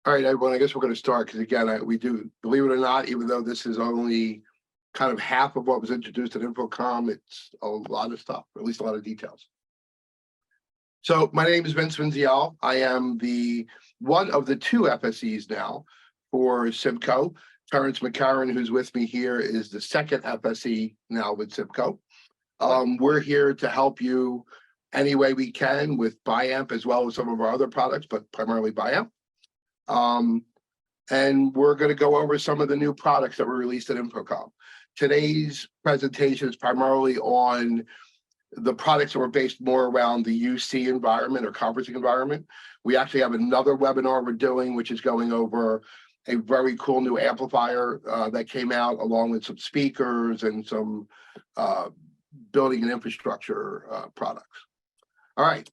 All right, everyone, I guess we're going to start because, again, we do, believe it or not, even though this is only kind of half of what was introduced at Infocom, it's a lot of stuff, or at least a lot of details. So my name is Vincent Veneziale. I am one of the two FSEs now for Symco. Terrence McCarron, who's with me here, is the second FSE now with Symco. We're here to help you any way we can with Biamp as well as some of our other products, but primarily Biamp. And we're going to go over some of the new products that were released at Infocom. Today's presentation is primarily on the products that were based more around the UC environment or conferencing environment. We actually have another webinar we're doing, which is going over a very cool new amplifier that came out, along with some speakers and some building and infrastructure products. All right.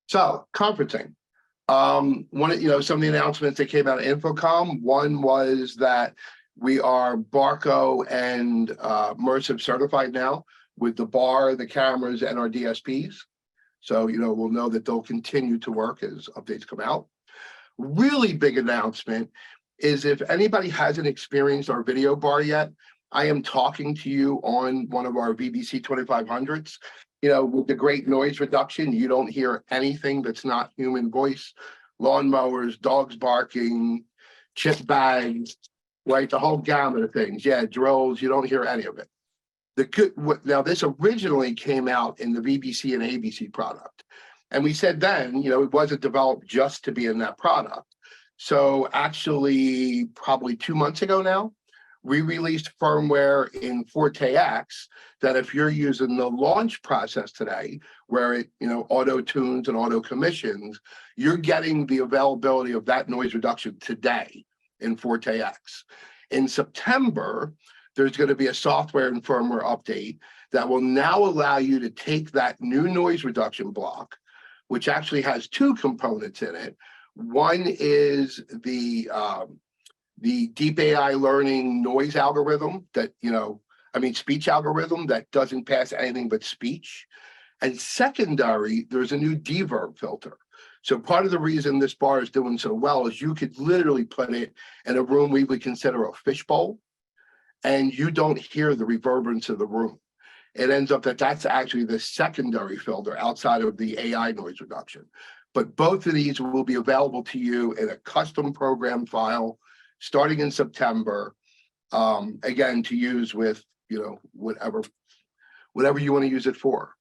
So conferencing, some of the announcements that came out of Infocom. One was that we are Barco and immersive certified now with the bar, the cameras, and our DSPs. So we'll know that they'll continue to work as updates come out. Really big announcement is if anybody hasn't experienced our video bar yet, I am talking to you on one of our VBC 2500s. With the great noise reduction, you don't hear anything that's not human voice, lawnmowers, dogs barking, chip bags, right? The whole gamut of things. Yeah, drills, you don't hear any of it. Now, this originally came out in the VBC and ABC product. And we said then, it wasn't developed just to be in that product. So actually, probably 2 months ago now, we released firmware in Forte X that if you're using the launch process today, where it auto tunes and auto commissions, you're getting the availability of that noise reduction today in Forte X. In September, there's going to be a software and firmware update that will now allow you to take that new noise reduction block, which actually has two components in it. One is the deep AI learning noise algorithm that, speech algorithm that doesn't pass anything but speech. And secondary, there's a new deverb filter. So part of the reason this bar is doing so well is you could literally put it in a room we would consider a fishbowl, and you don't hear the reverberance of the room. It ends up that's actually the secondary filter outside of the AI noise reduction. But both of these will be available to you in a custom program file starting in September, again, to use with, whatever you want to use it for.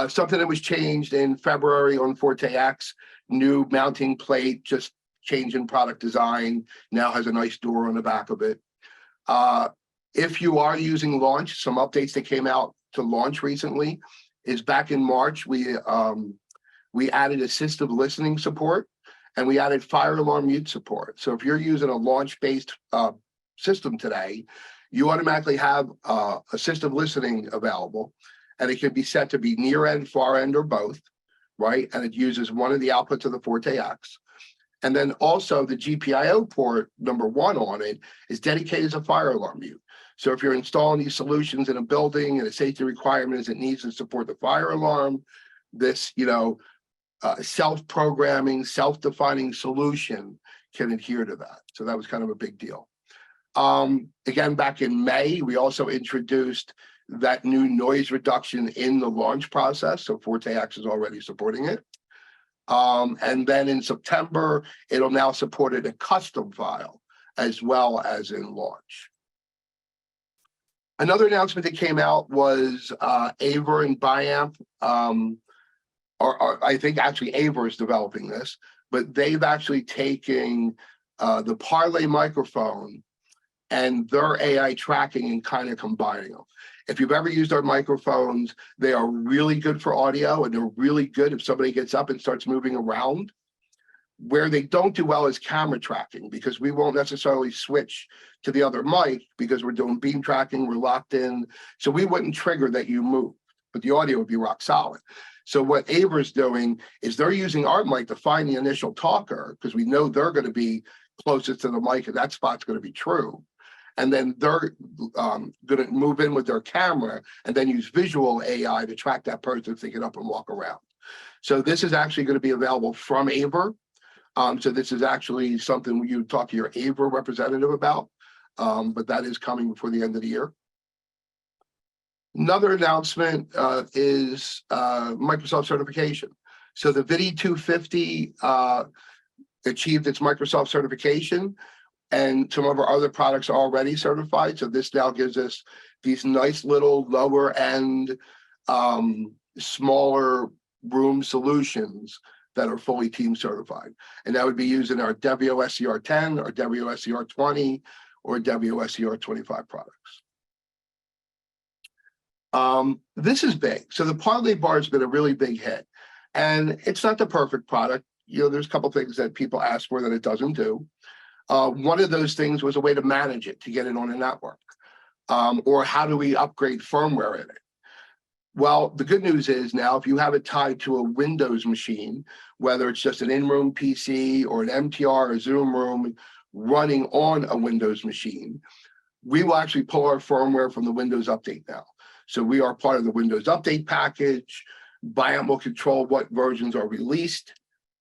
Something that was changed in February on Forte X, new mounting plate, just changing product design, now has a nice door on the back of it. If you are using Launch, some updates that came out to Launch recently is back in March, we added assistive listening support, and we added fire alarm mute support. So if you're using a launch-based system today, you automatically have assistive listening available, and it can be set to be near end, far end, or both, right? And it uses one of the outputs of the Forte X. And then also the GPIO port, number 1 on it, is dedicated as a fire alarm mute. So if you're installing these solutions in a building and a safety requirement is it needs to support the fire alarm, this, self-programming, self-defining solution can adhere to that. So that was kind of a big deal. Again, back in May, we also introduced that new noise reduction in the launch process. So Forte X is already supporting it. And then in September, it'll now support it in a custom file as well as in launch. Another announcement that came out was Aver and Biamp. I think actually Aver is developing this, but they've actually taken the Parlay microphone and their AI tracking and kind of combining them. If you've ever used our microphones, they are really good for audio, and they're really good if somebody gets up and starts moving around. Where they don't do well is camera tracking, because we won't necessarily switch to the other mic because we're doing beam tracking, we're locked in. So we wouldn't trigger that you move, but the audio would be rock solid. So what Aver's doing is they're using our mic to find the initial talker, because we know they're going to be closest to the mic and that spot's going to be true. And then they're going to move in with their camera and then use visual AI to track that person to get up and walk around. So this is actually going to be available from Aver. So this is actually something you talk to your Aver representative about, but that is coming before the end of the year. Another announcement is Microsoft certification. So the VIDI 250 achieved its Microsoft certification, and some of our other products are already certified. So this now gives us these nice little lower end, smaller room solutions that are fully team certified. And that would be used in our WSCR 10, or WSCR 20, or WSCR 25 products. This is big. So the Parlay bar has been a really big hit, and it's not the perfect product. You know, there's a couple things that people ask for that it doesn't do. One of those things was a way to manage it, to get it on a network, or how do we upgrade firmware in it? Well, the good news is now, if you have it tied to a Windows machine, whether it's just an in-room PC or an MTR or Zoom room running on a Windows machine, we will actually pull our firmware from the Windows Update now. So we are part of the Windows Update package. Biamp will control what versions are released,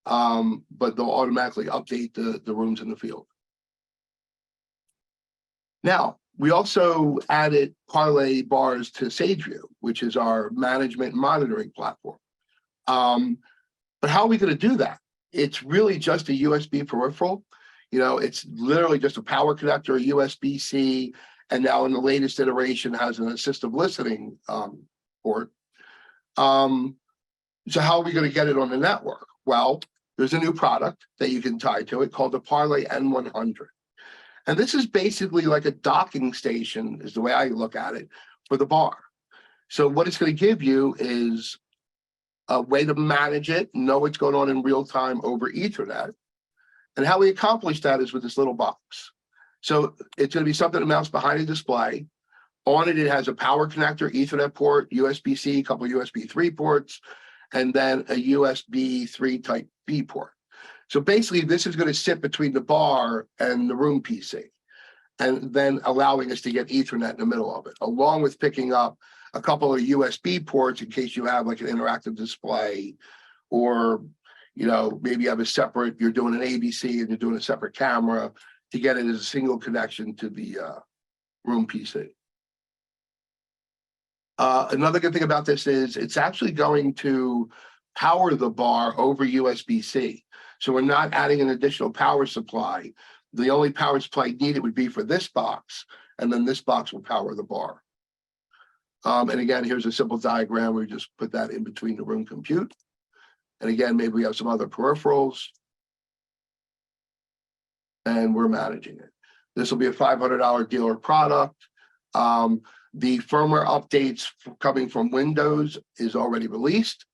but they'll automatically update the rooms in the field. Now, we also added Parlay bars to SageView, which is our management and monitoring platform. But how are we going to do that? It's really just a USB peripheral. You know, it's literally just a power connector, a USB-C, and now in the latest iteration has an assistive listening port. So how are we going to get it on the network? Well, there's a new product that you can tie to it called the Parlay N100. And this is basically like a docking station, is the way I look at it, for the bar. So what it's going to give you is a way to manage it, know what's going on in real time over Ethernet. And how we accomplish that is with this little box. So it's going to be something that mounts behind a display. On it, it has a power connector, Ethernet port, USB-C, a couple of USB 3 ports, and then a USB 3 type B port. So basically, this is going to sit between the bar and the room PC, and then allowing us to get Ethernet in the middle of it, along with picking up a couple of USB ports in case you have like an interactive display, or, you know, maybe you have a separate, you're doing an ABC and you're doing a separate camera, to get it as a single connection to the room PC. Another good thing about this is it's actually going to power the bar over USB-C. So we're not adding an additional power supply. The only power supply needed would be for this box, and then this box will power the bar. And again, here's a simple diagram where we just put that in between the room compute. And again, maybe we have some other peripherals, and we're managing it. This will be a $500 dealer product. The firmware updates coming from Windows is already released,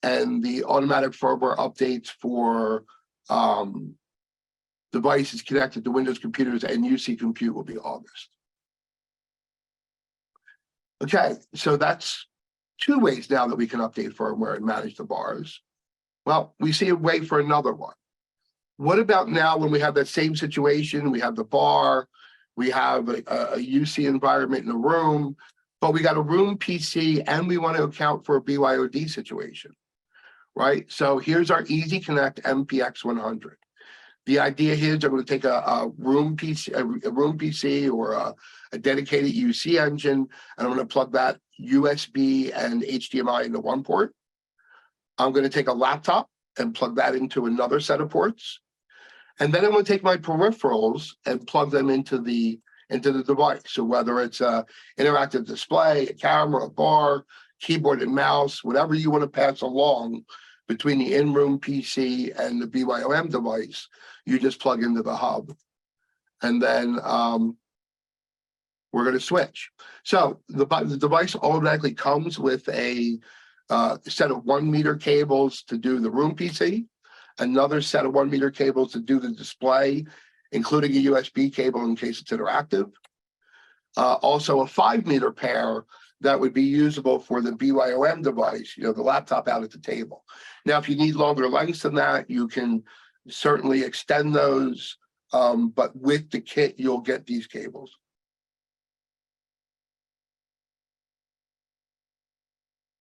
and the automatic firmware updates for devices connected to Windows computers and UC Compute will be August. Okay, so that's two ways now that we can update firmware and manage the bars. Well, we see a way for another one. What about now when we have that same situation? We have the bar, we have a UC environment in the room, but we got a room PC and we want to account for a BYOD situation, right? So here's our Easy Connect MPX 100. The idea here is I'm going to take a room PC or a dedicated UC engine, and I'm going to plug that USB and HDMI into one port. I'm going to take a laptop and plug that into another set of ports. And then I'm going to take my peripherals and plug them into the device. So whether it's an interactive display, a camera, a bar, keyboard and mouse, whatever you want to pass along between the in-room PC and the BYOM device, you just plug into the hub. And then we're going to switch. So the device automatically comes with a set of 1 meter cables to do the room PC, another set of 1 meter cables to do the display, including a USB cable in case it's interactive. Also a 5 meter pair that would be usable for the BYOM device, you know, the laptop out at the table. Now, if you need longer lengths than that, you can certainly extend those, but with the kit, you'll get these cables.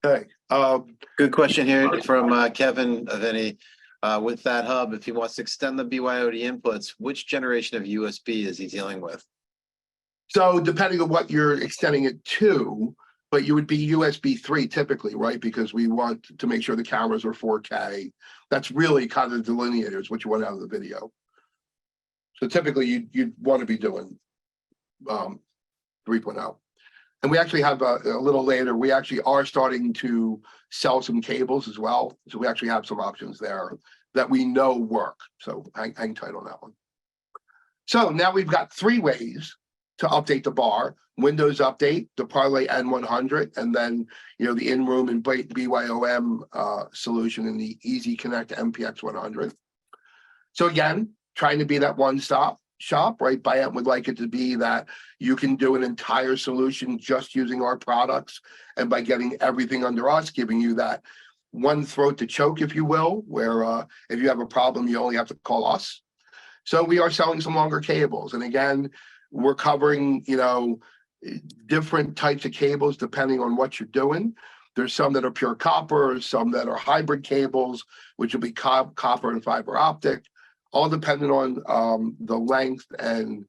Okay, Good question here from Kevin Vinny. With that hub, if he wants to extend the BYOD inputs, which generation of USB is he dealing with? So depending on what you're extending it to, but you would be USB 3 typically, right? Because we want to make sure the cameras are 4K. That's really kind of the delineators, what you want out of the video. So typically you'd want to be doing 3.0. And we actually have a little later, we actually are starting to sell some cables as well. So we actually have some options there that we know work. So hang tight on that one. So now we've got 3 ways to update the bar: Windows Update, the Parlay N100, and then the in-room and BYOM solution in the Easy Connect MPX 100. So again, trying to be that one-stop shop, right? Biamp would like it to be that you can do an entire solution just using our products, and by getting everything under us, giving you that one throat to choke, if you will, where if you have a problem, you only have to call us. So we are selling some longer cables, and again, we're covering different types of cables depending on what you're doing. There's some that are pure copper, some that are hybrid cables, which will be copper and fiber optic, all dependent on the length and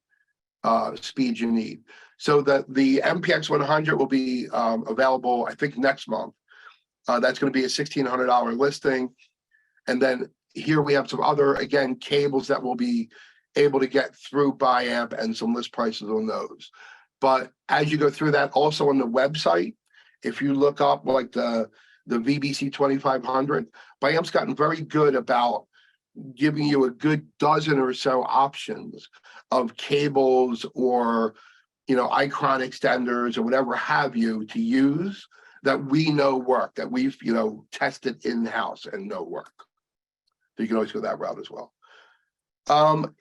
speed you need. So that the MPX 100 will be available, I think, next month. That's going to be a $1,600 listing. And then here we have some other, again, cables that will be able to get through Biamp and some list prices on those. But as you go through that, also on the website, if you look up like the VBC 2500, Biamp's gotten very good about giving you a good dozen or so options of cables or Icron extenders or whatever have you to use that we know work, that we've tested in-house and know work. So you can always go that route as well.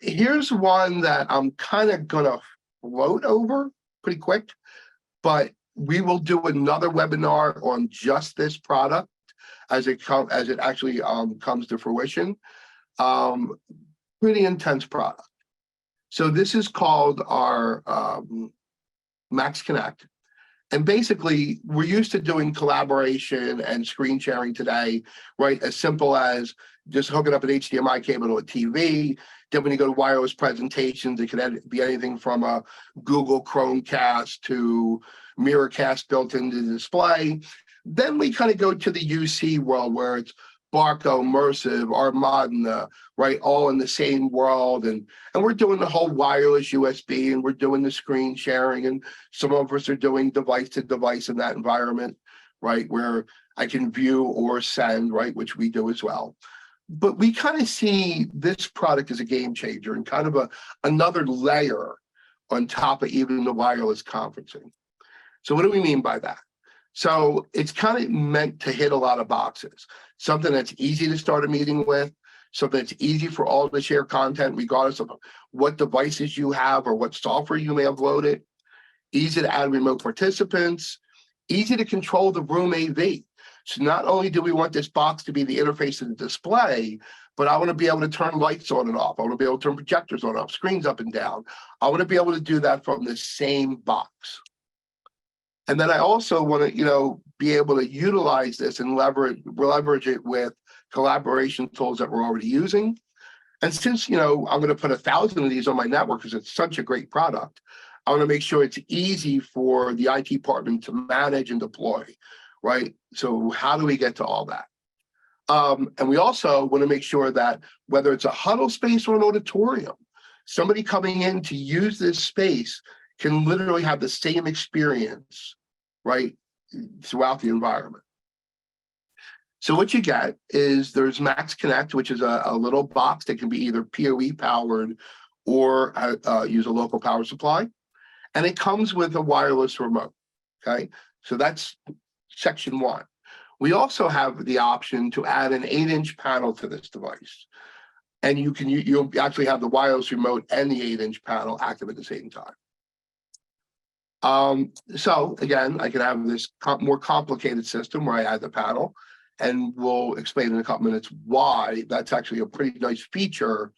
Here's one that I'm kind of gonna float over pretty quick, but we will do another webinar on just this product as it actually comes to fruition. Pretty intense product. So this is called our Max Connect. And basically, we're used to doing collaboration and screen sharing today, right? As simple as just hooking up an HDMI cable to a TV. Then when you go to wireless presentations, it can be anything from a Google Chromecast to Miracast built into the display. Then we kind of go to the UC world where it's Barco, Mersive, Armadna, right? All in the same world. And we're doing the whole wireless USB, and we're doing the screen sharing. And some of us are doing device to device in that environment, right? Where I can view or send, right? Which we do as well. But we kind of see this product as a game changer and kind of another layer on top of even the wireless conferencing. So what do we mean by that? So it's kind of meant to hit a lot of boxes. Something that's easy to start a meeting with, something that's easy for all to share content, regardless of what devices you have or what software you may have loaded. Easy to add remote participants, easy to control the room AV. So not only do we want this box to be the interface of the display, but I want to be able to turn lights on and off. I want to be able to turn projectors on and off, screens up and down. I want to be able to do that from the same box. And then I also want to, be able to utilize this and leverage it with collaboration tools that we're already using. And since, I'm going to put 1,000 of these on my network because it's such a great product, I want to make sure it's easy for the IT department to manage and deploy, right? So how do we get to all that? And we also want to make sure that whether it's a huddle space or an auditorium, somebody coming in to use this space can literally have the same experience, right, throughout the environment. So what you get is there's Max Connect, which is a little box that can be either PoE powered or use a local power supply. And it comes with a wireless remote, okay? So that's section one. We also have the option to add an 8-inch panel to this device. And you'll actually have the wireless remote and the 8-inch panel active at the same time. So again, I can have this more complicated system where I add the panel, and we'll explain in a couple minutes why that's actually a pretty nice feature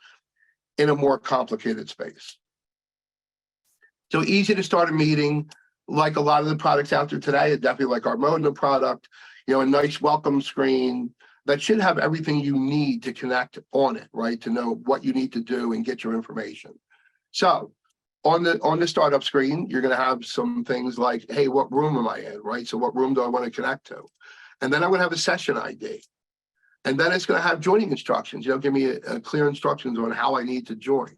in a more complicated space. So easy to start a meeting. Like a lot of the products out there today, definitely like our Modena product, a nice welcome screen that should have everything you need to connect on it, right? To know what you need to do and get your information. So on the startup screen, you're going to have some things like, hey, what room am I in, right? So what room do I want to connect to? And then I'm going to have a session ID. And then it's going to have joining instructions. Give me a clear instructions on how I need to join.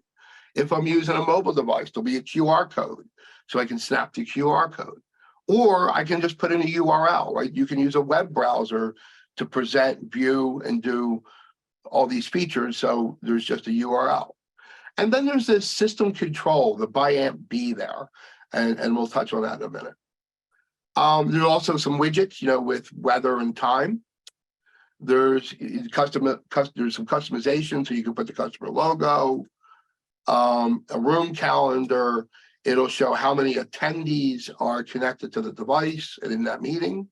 If I'm using a mobile device, there'll be a QR code, so I can snap the QR code. Or I can just put in a URL, right? You can use a web browser to present, view, and do all these features. So there's just a URL. And then there's this system control, the Biamp B there, and we'll touch on that in a minute. There's also some widgets, with weather and time. There's some customization, so you can put the customer logo, a room calendar. It'll show how many attendees are connected to the device and in that meeting.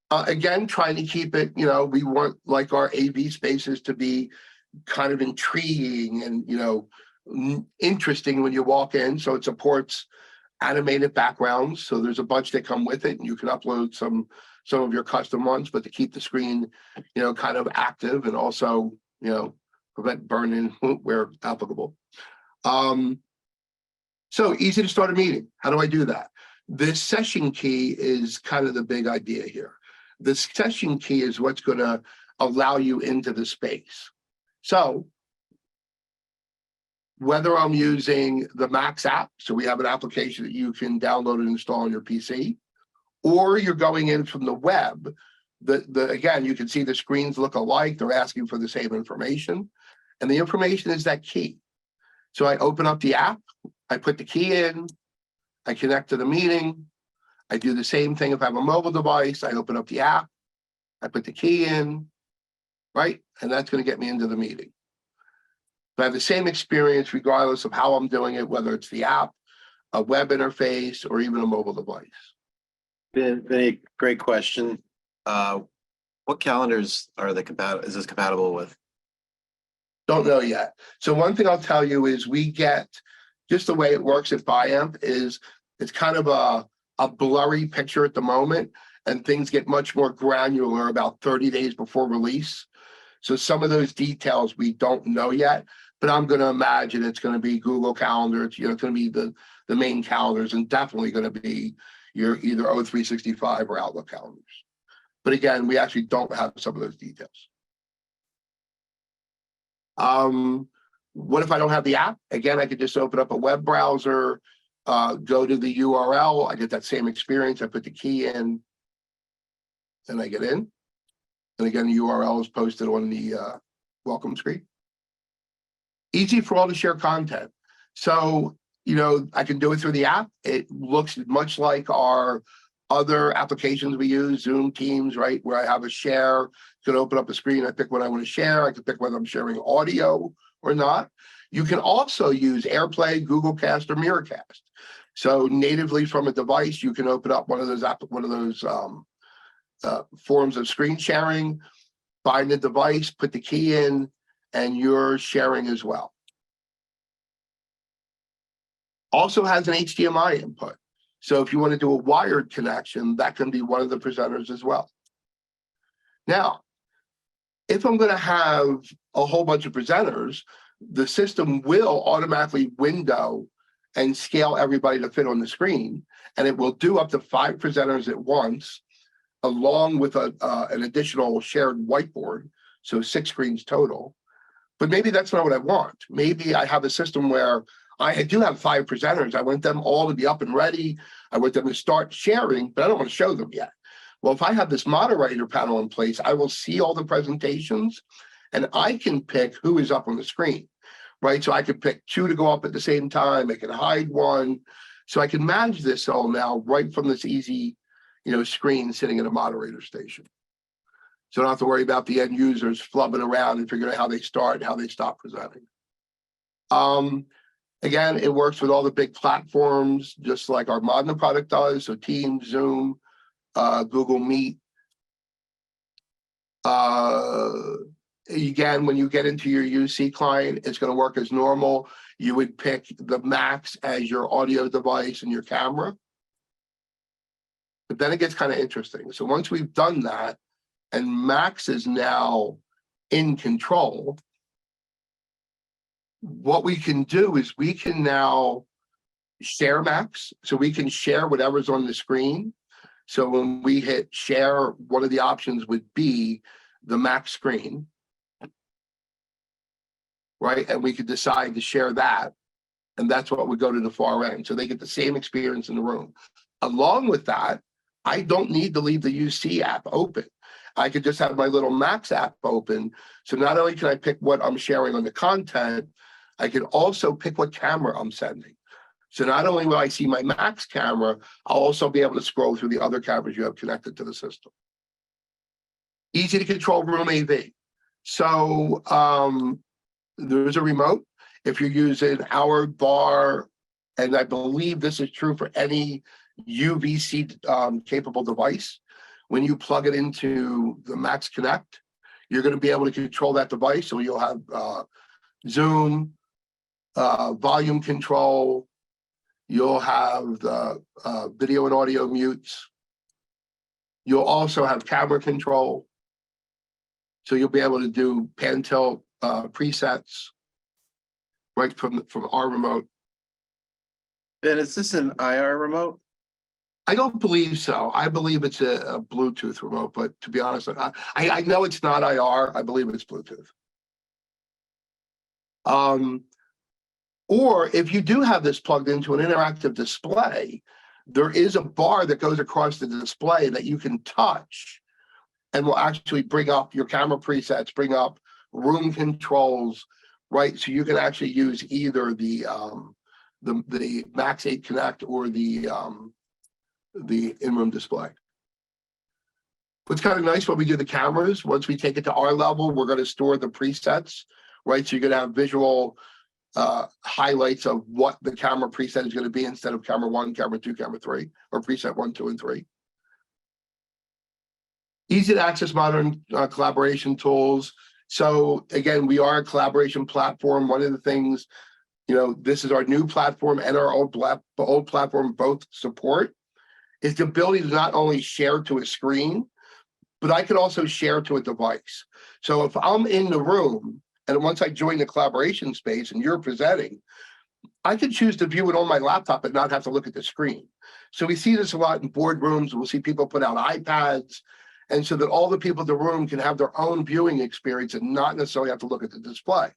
Again, trying to keep it, we want like our AV spaces to be kind of intriguing and, interesting when you walk in. So it supports animated backgrounds. So there's a bunch that come with it, and you can upload some of your custom ones, but to keep the screen, kind of active and also, prevent burn-in where applicable. So easy to start a meeting. How do I do that? This session key is kind of the big idea here. The session key is what's going to allow you into the space. So whether I'm using the Max app, so we have an application that you can download and install on your PC, or you're going in from the web, again, you can see the screens look alike. They're asking for the same information, and the information is that key. So I open up the app, I put the key in, I connect to the meeting. I do the same thing if I have a mobile device. I open up the app, I put the key in, right? And that's going to get me into the meeting. So I have the same experience regardless of how I'm doing it, whether it's the app, a web interface, or even a mobile device. Vinny, great question. What calendars is this compatible with? Don't know yet. So one thing I'll tell you is we get, just the way it works at Biamp is it's kind of a blurry picture at the moment, and things get much more granular about 30 days before release. So some of those details we don't know yet, but I'm going to imagine it's going to be Google Calendar. It's going to be the main calendars, and definitely going to be your either O365 or Outlook calendars. But again, we actually don't have some of those details. What if I don't have the app? Again, I could just open up a web browser, go to the URL. I get that same experience. I put the key in, and I get in. And again, the URL is posted on the welcome screen. Easy for all to share content. So, I can do it through the app. It looks much like our other applications we use, Zoom, Teams, right? Where I have a share, can open up a screen. I pick what I want to share. I can pick whether I'm sharing audio or not. You can also use AirPlay, Google Cast, or Miracast. So natively from a device, you can open up one of those forms of screen sharing, find the device, put the key in, and you're sharing as well. Also has an HDMI input. So if you want to do a wired connection, that can be one of the presenters as well. Now, if I'm going to have a whole bunch of presenters, the system will automatically window and scale everybody to fit on the screen, and it will do up to 5 presenters at once, along with an additional shared whiteboard, so 6 screens total. But maybe that's not what I want. Maybe I have a system where I do have 5 presenters. I want them all to be up and ready. I want them to start sharing, but I don't want to show them yet. Well, if I have this moderator panel in place, I will see all the presentations, and I can pick who is up on the screen, right? So I can pick 2 to go up at the same time. I can hide 1. So I can manage this all now right from this easy, screen sitting in a moderator station. So I don't have to worry about the end users flubbing around and figuring out how they start and how they stop presenting. Again, it works with all the big platforms, just like our Modena product does. So Teams, Zoom, Google Meet. Again, when you get into your UC client, it's going to work as normal. You would pick the Max as your audio device and your camera. But then it gets kind of interesting. So once we've done that, and Max is now in control, what we can do is we can now share Max. So we can share whatever's on the screen. So when we hit share, one of the options would be the Max screen, right? And we could decide to share that. And that's what would go to the far end. So they get the same experience in the room. Along with that, I don't need to leave the UC app open. I could just have my little Max app open. So not only can I pick what I'm sharing on the content, I can also pick what camera I'm sending. So not only will I see my Max camera, I'll also be able to scroll through the other cameras you have connected to the system. Easy to control room AV. So there's a remote. If you're using our bar, and I believe this is true for any UVC capable device, when you plug it into the Max Connect, you're going to be able to control that device. So you'll have zoom, volume control, you'll have the video and audio mutes. You'll also have camera control. So you'll be able to do pan tilt presets right from our remote. And is this an IR remote? I don't believe so. I believe it's a Bluetooth remote, but to be honest, I know it's not IR. I believe it's Bluetooth. Or if you do have this plugged into an interactive display, there is a bar that goes across the display that you can touch and will actually bring up your camera presets, bring up room controls, right? So you can actually use either the Max 8 Connect or the in-room display. What's kind of nice when we do the cameras, once we take it to our level, we're going to store the presets, right? So you're going to have visual highlights of what the camera preset is going to be instead of camera 1, camera 2, camera 3, or preset 1, 2, and 3. Easy to access modern collaboration tools. So again, we are a collaboration platform. One of the things, this is our new platform and our old platform both support, is the ability to not only share to a screen, but I could also share to a device. So if I'm in the room, and once I join the collaboration space and you're presenting, I could choose to view it on my laptop and not have to look at the screen. So we see this a lot in boardrooms. We'll see people put out iPads, and so that all the people in the room can have their own viewing experience and not necessarily have to look at the display.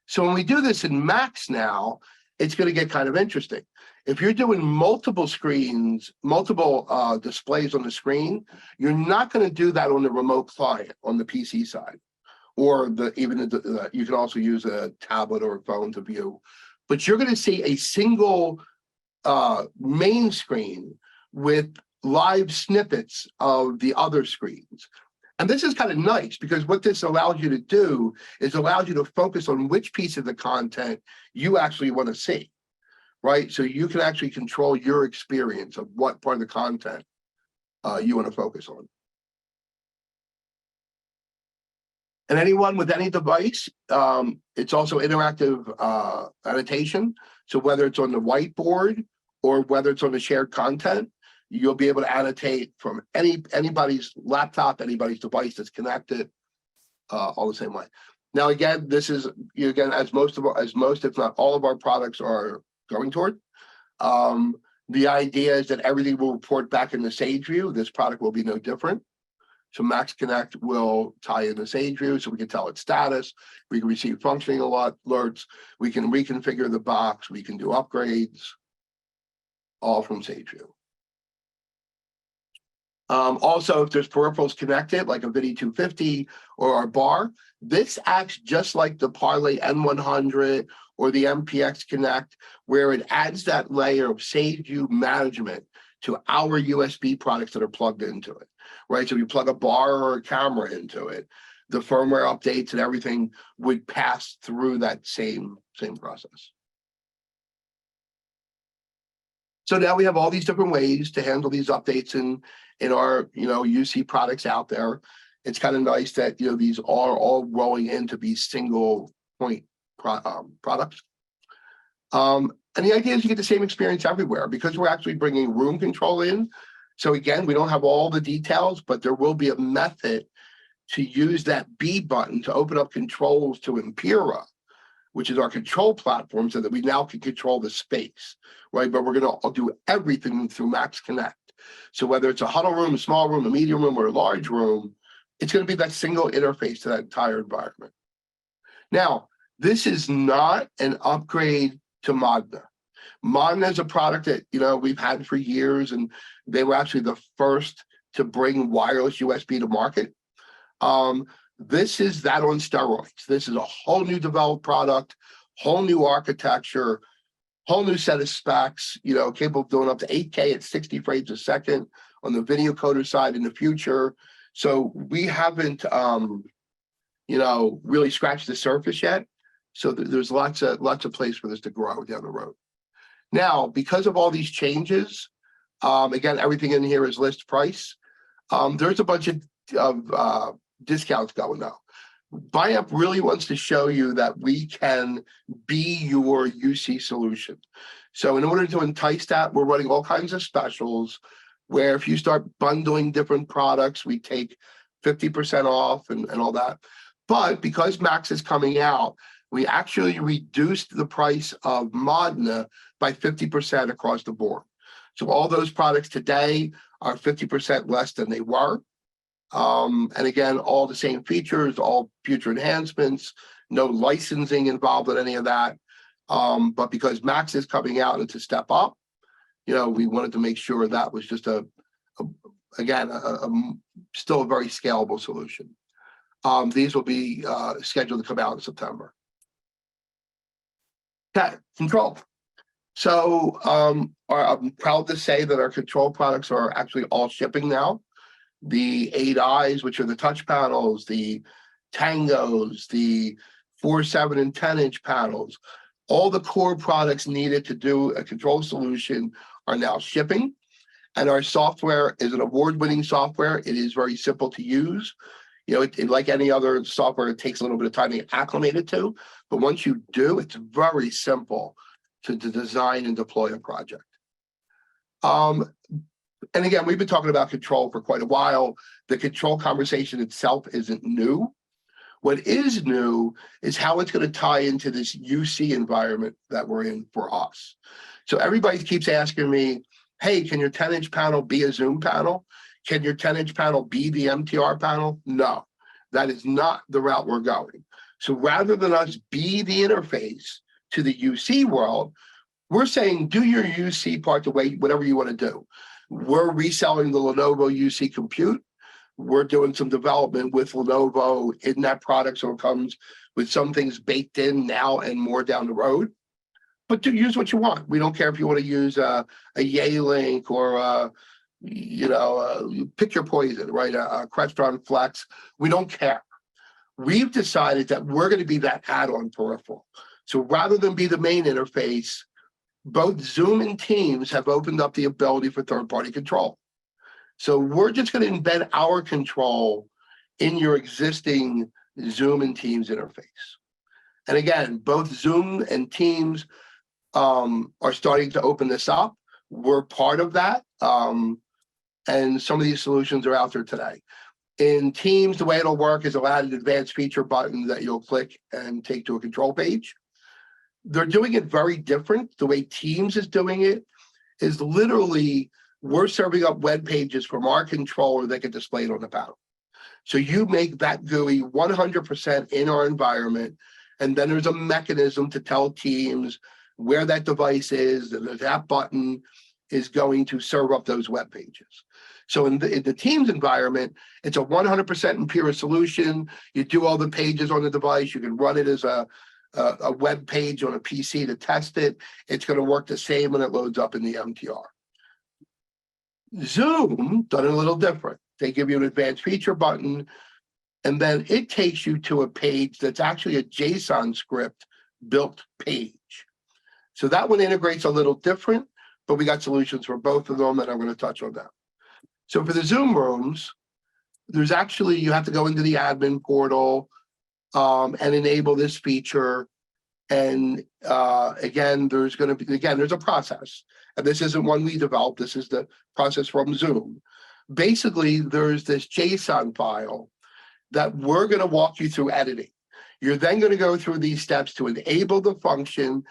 So when we do this in Max now, it's going to get kind of interesting. If you're doing multiple screens, multiple displays on the screen, you're not going to do that on the remote client on the PC side. Or you can also use a tablet or a phone to view, but you're going to see a single main screen with live snippets of the other screens. And this is kind of nice because what this allows you to do is allows you to focus on which piece of the content you actually want to see, right? So you can actually control your experience of what part of the content you want to focus on. And anyone with any device, it's also interactive annotation. So whether it's on the whiteboard or whether it's on the shared content, you'll be able to annotate from anybody's laptop, anybody's device that's connected, all the same way. Now, again, this is as most if not all of our products are going toward. The idea is that everything will report back in the Sage view. This product will be no different. So Max Connect will tie in the Sage view, so we can tell its status. We can receive functioning alerts. We can reconfigure the box. We can do upgrades, all from Sage view. Also, if there's peripherals connected, like a VIDI 250 or our bar, this acts just like the Parlay N100 or the MPX Connect, where it adds that layer of Sage view management to our USB products that are plugged into it, right? So if you plug a bar or a camera into it, the firmware updates and everything would pass through that same process. So now we have all these different ways to handle these updates in our UC products out there. It's kind of nice that these are all rolling in to be single point products. And the idea is you get the same experience everywhere because we're actually bringing room control in. So again, we don't have all the details, but there will be a method to use that B button to open up controls to Impera, which is our control platform, so that we now can control the space, right? But we're going to do everything through Max Connect. So whether it's a huddle room, a small room, a medium room, or a large room, it's going to be that single interface to that entire environment. Now, this is not an upgrade to Magna. Magna is a product that, you know, we've had for years, and they were actually the first to bring wireless USB to market. This is that on steroids. This is a whole new developed product, whole new architecture, whole new set of specs, you know, capable of doing up to 8K at 60 frames a second on the video coder side in the future. So we haven't, you know, really scratched the surface yet. So there's lots of place for this to grow down the road. Now, because of all these changes, again, everything in here is list price. There's a bunch of discounts going now. Biamp really wants to show you that we can be your UC solution. So in order to entice that, we're running all kinds of specials where if you start bundling different products, we take 50% off and all that. But because Max is coming out, we actually reduced the price of Magna by 50% across the board. So all those products today are 50% less than they were. And again, all the same features, all future enhancements, no licensing involved in any of that. But because Max is coming out and to step up, you know, we wanted to make sure that was just still a very scalable solution. These will be scheduled to come out in September. Okay, control. So I'm proud to say that our control products are actually all shipping now. The 8Is, which are the touch panels, the Tangos, the 4, 7, and 10-inch panels, all the core products needed to do a control solution are now shipping. And our software is an award-winning software. It is very simple to use. You know, like any other software, it takes a little bit of time to get acclimated to. But once you do, it's very simple to design and deploy a project. And again, we've been talking about control for quite a while. The control conversation itself isn't new. What is new is how it's going to tie into this UC environment that we're in for us. So everybody keeps asking me, hey, can your 10-inch panel be a Zoom panel? Can your 10-inch panel be the MTR panel? No, that is not the route we're going. So rather than us be the interface to the UC world, we're saying do your UC part the way, whatever you want to do. We're reselling the Lenovo UC Compute. We're doing some development with Lenovo in that product, so it comes with some things baked in now and more down the road. But to use what you want. We don't care if you want to use a Yealink or pick your poison, right? A Crestron Flex. We don't care. We've decided that we're going to be that add-on peripheral. So rather than be the main interface, both Zoom and Teams have opened up the ability for third-party control. So we're just going to embed our control in your existing Zoom and Teams interface. And again, both Zoom and Teams are starting to open this up. We're part of that. And some of these solutions are out there today. In Teams, the way it'll work is it'll add an advanced feature button that you'll click and take to a control page. They're doing it very different. The way Teams is doing it is literally we're serving up web pages from our controller that get displayed on the panel. So you make that GUI 100% in our environment, and then there's a mechanism to tell Teams where that device is, and that button is going to serve up those web pages. So in the Teams environment, it's a 100% Impera solution. You do all the pages on the device. You can run it as a web page on a PC to test it. It's going to work the same when it loads up in the MTR. Zoom done it a little different. They give you an advanced feature button, and then it takes you to a page that's actually a JSON script built page. So that one integrates a little different, but we got solutions for both of them, and I'm going to touch on that. So for the Zoom rooms, there's actually, you have to go into the admin portal and enable this feature. And again, there's a process. and this isn't one we developed, this is the process from Zoom. Basically, there's this JSON file that we're going to walk you through editing. You're then going to go through these steps to enable the function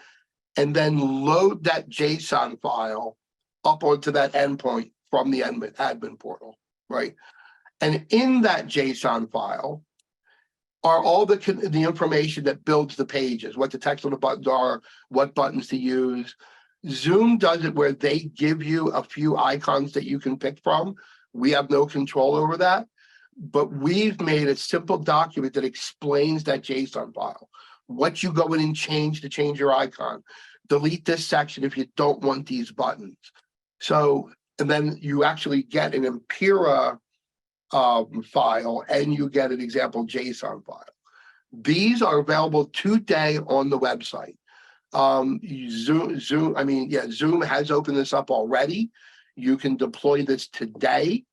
and then load that JSON file up onto that endpoint from the admin portal, right? And in that JSON file are all the information that builds the pages, what the text on the buttons are, what buttons to use. Zoom does it where they give you a few icons that you can pick from. We have no control over that, but we've made a simple document that explains that JSON file, what you go in and change to change your icon. Delete this section if you don't want these buttons. So, and then you actually get an Impera file and you get an example JSON file. These are available today on the website. Zoom has opened this up already. You can deploy this today.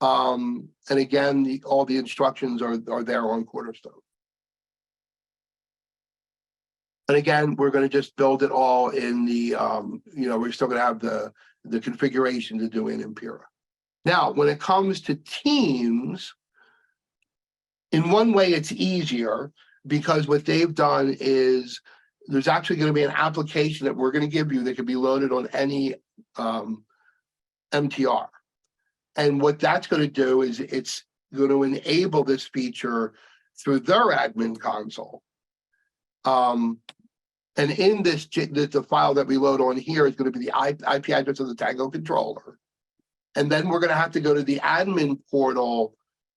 And again, all the instructions are there on Cornerstone. And again, we're going to just build it all in the, we're still going to have the configuration to do in Impera. Now, when it comes to Teams, in one way, it's easier because what they've done is there's actually going to be an application that we're going to give you that can be loaded on any MTR. And what that's going to do is it's going to enable this feature through their admin console. And in this, the file that we load on here is going to be the IP address of the Tango controller. And then we're going to have to go to the admin portal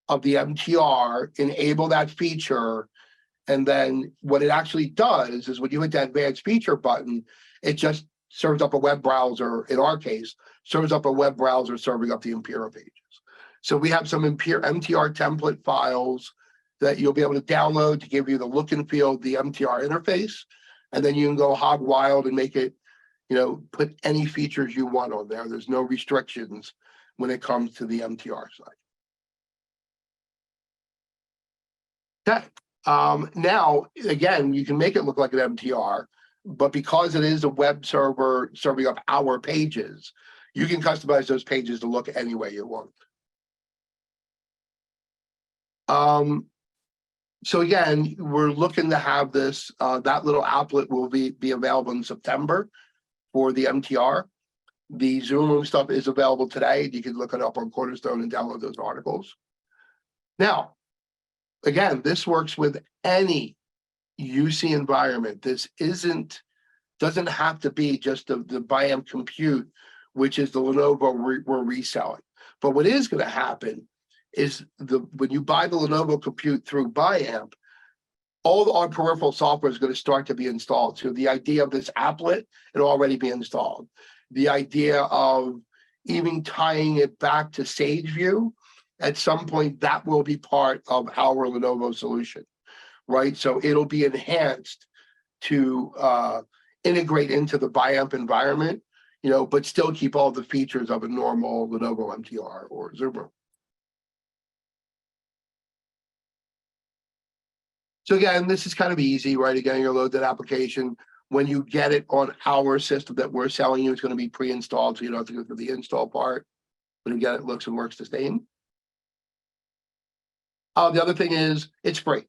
of the MTR, enable that feature. And then what it actually does is when you hit that advanced feature button, it just serves up a web browser, in our case, serves up a web browser serving up the Impera pages. So we have some MTR template files that you'll be able to download to give you the look and feel of the MTR interface. And then you can go hog wild and make it, put any features you want on there. There's no restrictions when it comes to the MTR side. Okay. Now, again, you can make it look like an MTR, but because it is a web server serving up our pages, you can customize those pages to look any way you want. So again, we're looking to have this, that little applet will be available in September for the MTR. The Zoom Room stuff is available today. You can look it up on Cornerstone and download those articles. Now, again, this works with any UC environment. This doesn't have to be just the Biamp compute, which is the Lenovo we're reselling. But what is going to happen is when you buy the Lenovo compute through Biamp, all our peripheral software is going to start to be installed. So the idea of this applet, it'll already be installed. The idea of even tying it back to SageView, at some point that will be part of our Lenovo solution, right? So it'll be enhanced to integrate into the Biamp environment, but still keep all the features of a normal Lenovo MTR or Zoom Room. So again, this is kind of easy, right? Again, you load that application. When you get it on our system that we're selling you, it's going to be pre-installed, so you don't have to go through the install part. But again, it looks and works the same. The other thing is it's free.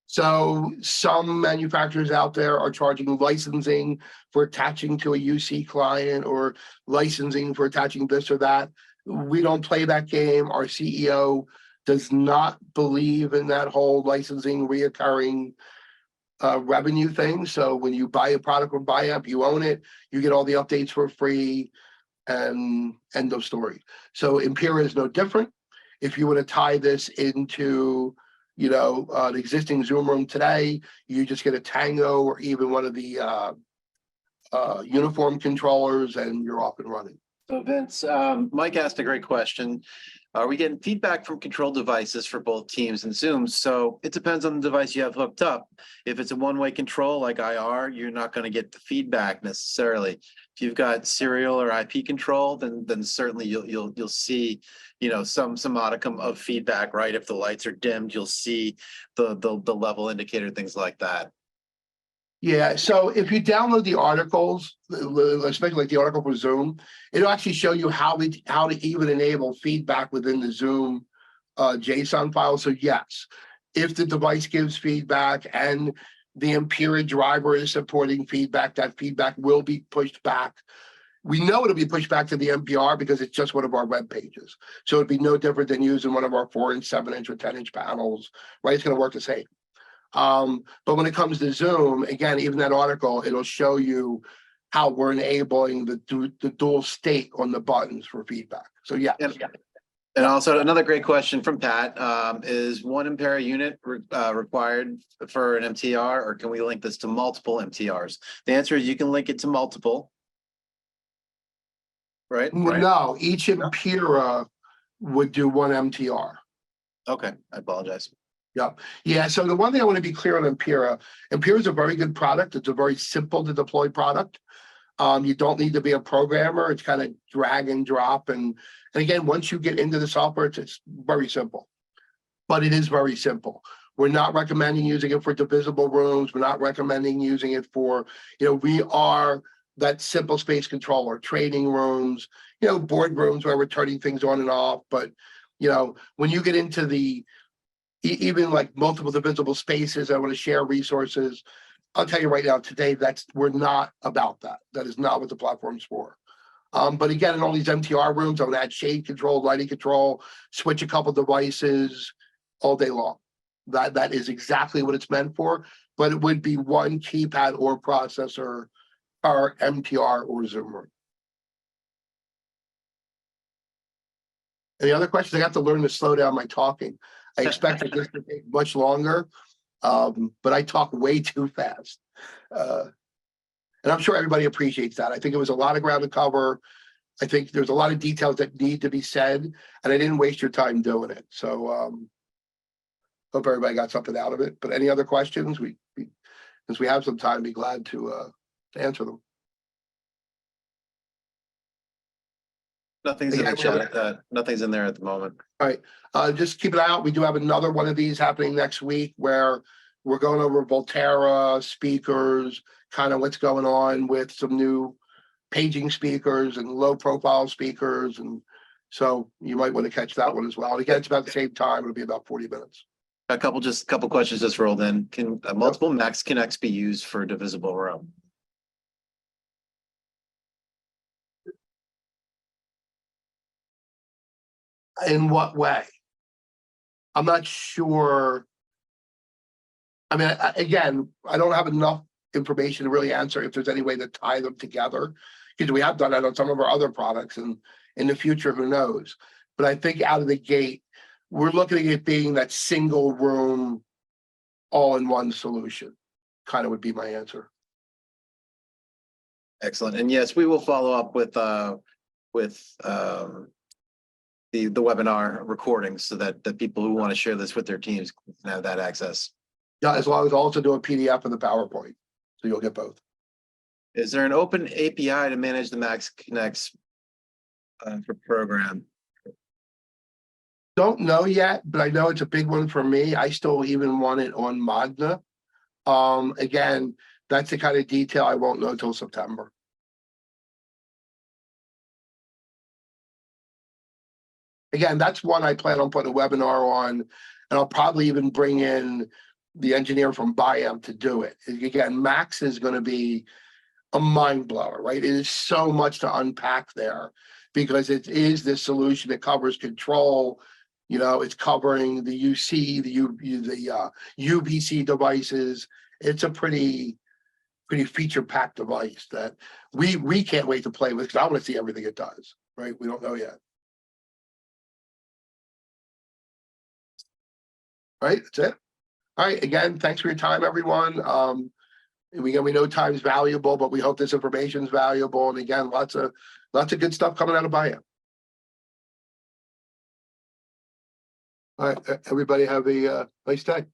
So some manufacturers out there are charging licensing for attaching to a UC client or licensing for attaching this or that. We don't play that game. Our CEO does not believe in that whole licensing reoccurring revenue thing. So when you buy a product from Biamp, you own it, you get all the updates for free, and end of story. So Impera is no different. If you want to tie this into an existing Zoom Room today, you just get a Tango or even one of the uniform controllers and you're off and running. So Vince, Mike asked a great question. Are we getting feedback from control devices for both Teams and Zoom? So it depends on the device you have hooked up. If it's a one-way control like IR, you're not going to get the feedback necessarily. If you've got serial or IP control, then certainly you'll see some modicum of feedback, right? If the lights are dimmed, you'll see the level indicator, things like that. Yeah, so if you download the articles, especially like the article for Zoom, it'll actually show you how to even enable feedback within the Zoom JSON file. So yes, if the device gives feedback and the Impera driver is supporting feedback, that feedback will be pushed back. We know it'll be pushed back to the NPR because it's just one of our web pages. So it'd be no different than using one of our 4-inch, 7-inch, or 10-inch panels, right? It's going to work the same. But when it comes to Zoom, again, even that article, it'll show you how we're enabling the dual state on the buttons for feedback. So yeah. And also another great question from Pat, is one Impera unit required for an MTR, or can we link this to multiple MTRs? The answer is you can link it to multiple. Right? No, each Impera would do one MTR. Okay, I apologize. Yep. Yeah. So the one thing I want to be clear on Impera is a very good product. It's a very simple to deploy product. You don't need to be a programmer. It's kind of drag and drop. And again, once you get into the software, it's very simple. But it is very simple. We're not recommending using it for divisible rooms. We're not recommending using it for, we are that simple space controller, training rooms, board rooms where we're turning things on and off. But, when you get into the even like multiple divisible spaces, I want to share resources. I'll tell you right now, today, we're not about that. That is not what the platform's for. But again, in all these MTR rooms, I'm going to add shade control, lighting control, switch a couple devices all day long. That is exactly what it's meant for. But it would be one keypad or processor or MTR or Zoom room. Any other questions? I have to learn to slow down my talking. I expected this to take much longer, but I talk way too fast. And I'm sure everybody appreciates that. I think it was a lot of ground to cover. I think there's a lot of details that need to be said, and I didn't waste your time doing it. So hope everybody got something out of it. But any other questions? Since we have some time, be glad to answer them. Nothing's in the chat. Nothing's in there at the moment. All right. Just keep it out. We do have another one of these happening next week where we're going over Volterra speakers, kind of what's going on with some new paging speakers and low profile speakers. And so you might want to catch that one as well. And again, it's about the same time. It'll be about 40 minutes. A couple questions just rolled in. Can multiple Max Connects be used for a divisible room? In what way? I'm not sure. I mean, again, I don't have enough information to really answer if there's any way to tie them together, because we have done that on some of our other products, and in the future, who knows? But I think out of the gate, we're looking at it being that single room, all-in-one solution, kind of would be my answer. Excellent. And yes, we will follow up with the webinar recordings so that the people who want to share this with their teams can have that access. Yeah, as long as I also do a PDF and the PowerPoint, so you'll get both. Is there an open API to manage the Max Connects for program? Don't know yet, but I know it's a big one for me. I still even want it on Magna. Again, that's the kind of detail I won't know until September. Again, that's one I plan on putting a webinar on, and I'll probably even bring in the engineer from Biamp to do it. Again, Max is going to be a mind blower, right? It is so much to unpack there because it is this solution that covers control. It's covering the UC, the UBC devices. It's a pretty feature-packed device that we can't wait to play with because I want to see everything it does, right? We don't know yet. All right, that's it. All right, again, thanks for your time, everyone. We know time's valuable, but we hope this information is valuable. And again, lots of good stuff coming out of Biamp. All right, everybody have a nice day.